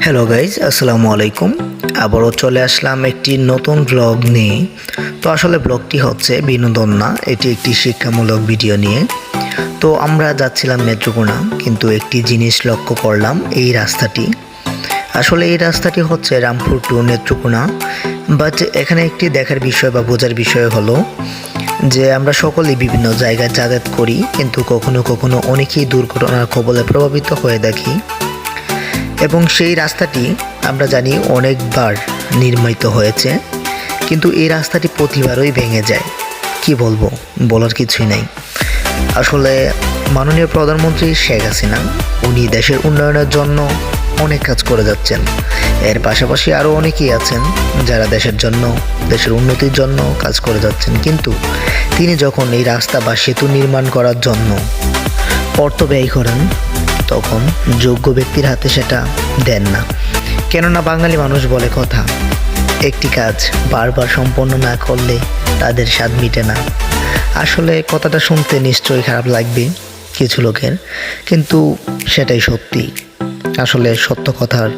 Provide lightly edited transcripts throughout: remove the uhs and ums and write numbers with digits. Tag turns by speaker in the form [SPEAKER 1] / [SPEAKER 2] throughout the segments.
[SPEAKER 1] Hello guys, আসসালামু আলাইকুম। আবারও চলে আসলাম একটি নতুন ব্লগ নিয়ে। তো আসলে ব্লগটি হচ্ছে বিনোদন না, এটি একটি শিক্ষামূলক ভিডিও নিয়ে। তো আমরা যাচ্ছিলাম নেত্রকোনা, কিন্তু একটি জিনিস লক্ষ্য করলাম, এই রাস্তাটি আসলে এই রাস্তাটি হচ্ছে রামপুর টু নেত্রকোনা। বাট এখানে একটি দেখার বিষয় বা বোঝার বিষয় হলো যে আমরা সকলেই বিভিন্ন জায়গায় যাতায়াত করি, কিন্তু কখনো কখনো অনেকেই দুর্ঘটনার কবলে প্রভাবিত হয়ে দেখি। এবং সেই রাস্তাটি আমরা জানি অনেকবার নির্মিত হয়েছে, কিন্তু এই রাস্তাটি প্রতিবারই ভেঙে যায়। কি বলবো, বলার কিছুই নেই। আসলে মাননীয় প্রধানমন্ত্রী শেখ হাসিনা উনি দেশের উন্নয়নের জন্য অনেক কাজ করে যাচ্ছেন। এর পাশাপাশি আরও অনেকেই আছেন যারা দেশের জন্য, দেশের উন্নতির জন্য কাজ করে যাচ্ছেন, কিন্তু তিনি যখন এই রাস্তা বা সেতু নির্মাণ করার জন্য অর্থ ব্যয় করেন, তখন যোগ্য ব্যক্তির হাতে সেটা দেন না। কেননা বাঙালি মানুষ বলে কথা, একটি কাজ বারবার সম্পন্ন না করলে তাদের স্বাদ মিটে না। আসলে কথাটা শুনতে নিশ্চয়ই খারাপ লাগবে কিছু লোকের, কিন্তু সেটাই সত্যি। আসলে সত্য কথার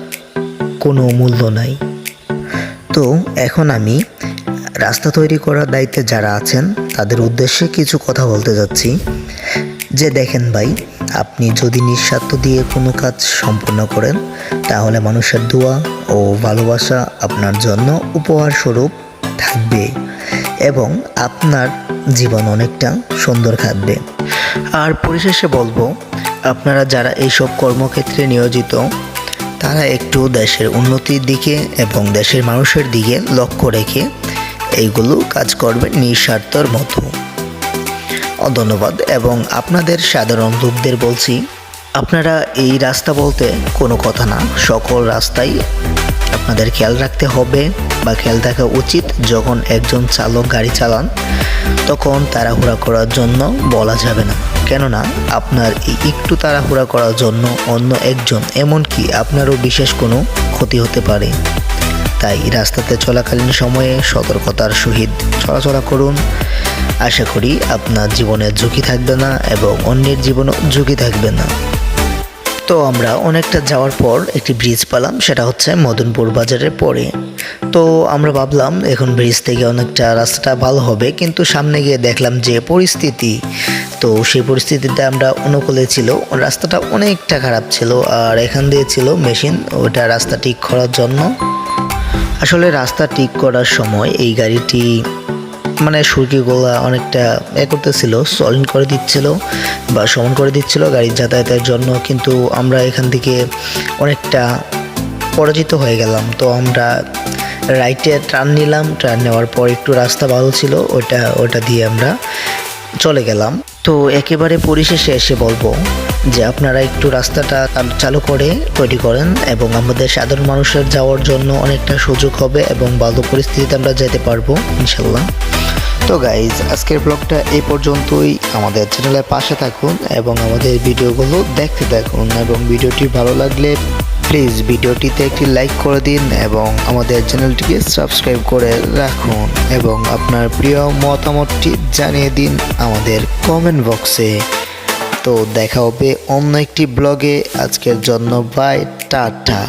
[SPEAKER 1] কোনো মূল্য নাই। তো এখন আমি রাস্তা তৈরি করার দায়িত্বে যারা আছেন তাদের উদ্দেশ্যে কিছু কথা বলতে যাচ্ছি। যে দেখেন ভাই, আপনি যদি নিঃস্বার্থ দিয়ে কোনো কাজ সম্পন্ন করেন, তাহলে মানুষের দোয়া ও ভালোবাসা আপনার জন্য উপহার স্বরূপ থাকবে এবং আপনার জীবন অনেকটা সুন্দর কাটবে। আর পরিশেষে বলবো, আপনারা যারা এইসব কর্মক্ষেত্রে নিয়োজিত, তারা একটু দেশের উন্নতির দিকে এবং দেশের মানুষের দিকে লক্ষ্য রেখে এইগুলো কাজ করবেন নিঃস্বার্থর মতো। ধন্যবাদ। এবং আপনাদের সাধারণ লোকদের বলছি, আপনারা এই রাস্তা বলতে কোনো কথা না, সকল রাস্তাই আপনাদের খেয়াল রাখতে হবে বা খেয়াল রাখা উচিত। যখন একজন চালক গাড়ি চালান, তখন তাড়াহুড়া করার জন্য বলা যাবে না। কেননা আপনার এই একটু তাড়াহুড়া করার জন্য অন্য একজন, এমনকি আপনারও বিশেষ কোনো ক্ষতি হতে পারে। তাই রাস্তাতে চলাকালীন সময়ে সতর্কতার সহিত চলাচলা করুন। আশা করি আপনার জীবনের ঝুঁকি থাকবে না এবং অন্যের জীবনও ঝুঁকি থাকবে না। তো আমরা অনেকটা যাওয়ার পর একটি ব্রিজ পেলাম, সেটা হচ্ছে মদনপুর বাজারের পরে। তো আমরা ভাবলাম এখন ব্রিজ থেকে অনেকটা রাস্তাটা ভালো হবে, কিন্তু সামনে গিয়ে দেখলাম যে পরিস্থিতি, তো সেই পরিস্থিতিতে আমরা অনুকূলে ছিল। রাস্তাটা অনেকটা খারাপ ছিল, আর এখান দিয়ে ছিল মেশিন, ওটা রাস্তা ঠিক করার জন্য। আসলে রাস্তা ঠিক করার সময় এই গাড়িটি সুরকিগুলা অনেকটা করতেছিল, সলিড করে দিচ্ছিল বা সমান করে দিচ্ছিল গাড়ির যাতায়াতের জন্য, কিন্তু আমরা এখান থেকে অনেকটা পরাজিত হয়ে গেলাম। তো আমরা রাইটে টার্ন নিলাম, টার্ন নেওয়ার পর একটু রাস্তা ভালো ছিল, ওটা দিয়ে আমরা চলে গেলাম। তো একেবারে পরিশেষে এসে বলবো যে আপনারা একটু রাস্তাটা চালু করে তৈরি করেন, এবং আমাদের সাধারণ মানুষের যাওয়ার জন্য অনেকটা সুযোগ হবে এবং ভালো পরিস্থিতিতে আমরা যেতে পারবো ইনশাল্লাহ। তো গাইজ, আজকের ব্লগটা এই পর্যন্তই। আমাদের চ্যানেলের পাশে থাকুন এবং আমাদের ভিডিওগুলো দেখতে থাকুন, এবং ভিডিওটি ভালো লাগলে প্লিজ ভিডিওটিতে একটি লাইক করে দিন এবং আমাদের চ্যানেলটিকে সাবস্ক্রাইব করে রাখুন, এবং আপনার প্রিয় মতামতটি জানিয়ে দিন আমাদের কমেন্ট বক্সে। তো দেখা হবে অন্য একটি ব্লগে। আজকের জন্য বাই, টাটা।